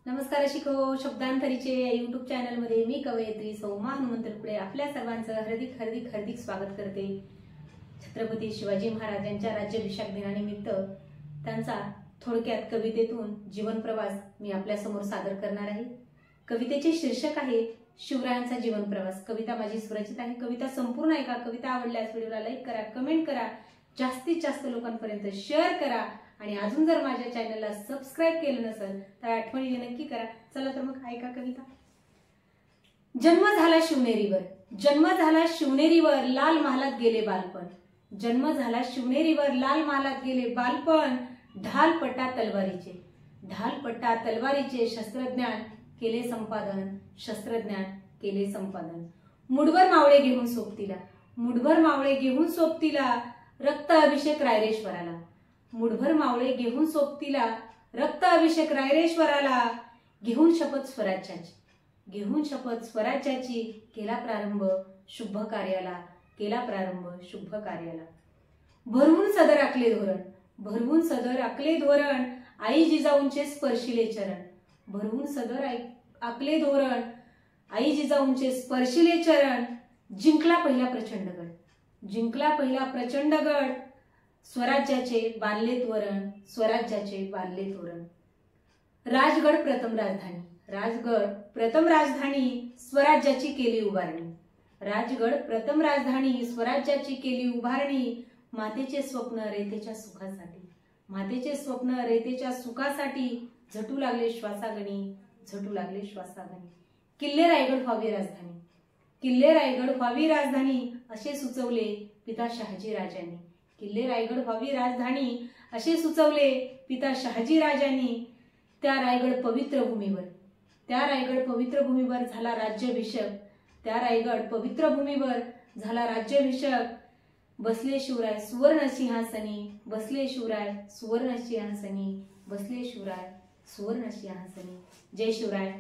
नमस्कार शिको शब्दांतरीचे YouTube channel मध्ये मी कवयित्री सौमा हनुमंतपुढे आपल्या सर्वांचं हार्दिक हार्दिक हार्दिक स्वागत करते। छत्रपती शिवाजी महाराजांच्या राज्याभिषेक दिनानिमित्त त्यांचा थोडक्यात कवितेतून जीवन प्रवास मी आपल्या समोर सादर करणार आहे। कवितेचे शीर्षक आहे शिवरायांचा जीवन प्रवास। कविता माझी स्वरचित आहे। कविता संपूर्ण ऐका। कविता आवडल्यास व्हिडिओला लाईक करा, कमेंट करा, जास्तीत जास्त लोकांपर्यंत शेअर करा आणि अजून जर माझ्या चॅनलला सबस्क्राइब केलं नसेल तर आठवणीने नक्की करा। चला तर मग ऐका कविता। जन्म झाला शिवनेरीवर, जन्म झाला शिवनेरीवर, लाल महालात गेले बालपण। जन्म झाला शिवनेरीवर, लाल महालात गेले बालपण। ढालपट्टा तलवारीचे, ढालपट्टा तलवारीचे, शस्त्रज्ञान केले संपादन, शस्त्रज्ञान केले संपादन। मुठभर मावळे घेऊन सोबतीला, मुठभर मावळे घेऊन सोबतीला, रक्त अभिषेक रायरेश्वराला। मुठभर मावळे घेऊन सोबतीला, रक्त अभिषेक रायरेश्वराला। घेऊन शपथ स्वराज्याची, घेऊन शपथ स्वराज्याची, केला प्रारंभ शुभ कार्याला, केला प्रारंभ शुभ कार्याला। भरवून सदर आखले धोरण, भरवून सदर आखले धोरण, आई जिजाऊंचे स्पर्शिले चरण। भरवून सदर आखले धोरण, आई जिजाऊंचे स्पर्शिले चरण। जिंकला पहिला प्रचंड गड, जिंकला पहिला प्रचंड गड, स्वराज्याचे बांधले तोरण, स्वराज्याचे बांधले तोरण। राजगड प्रथम राजधानी, राजगड प्रथम राजधानी, स्वराज्याची केली उभारणी। राजगड प्रथम राजधानी, स्वराज्याची केली उभारणी। मातेचे स्वप्न रेतेच्या सुखासाठी, मातेचे स्वप्न रेतेच्या सुखासाठी, झटू लागले श्वासागणी, झटू लागले श्वासागणी। किल्ले रायगड व्हावी राजधानी, किल्ले रायगड व्हावी राजधानी, असे सुचवले पिता शहाजी राजांनी। किल्ले रायगड व्हावी राजधानी असे सुचवले पिता शहाजी राजांनी। त्या रायगड पवित्र भूमीवर, त्या रायगड पवित्र भूमीवर झाला राज्याभिषेक, त्या रायगड पवित्र भूमीवर झाला राज्याभिषेक। बसले शिवराय सुवर्ण सिंहासनी, बसले शिवराय सुवर्ण सिंहासनी, बसले शिवराय सुवर्ण सिंहासनी। जय शिवराय।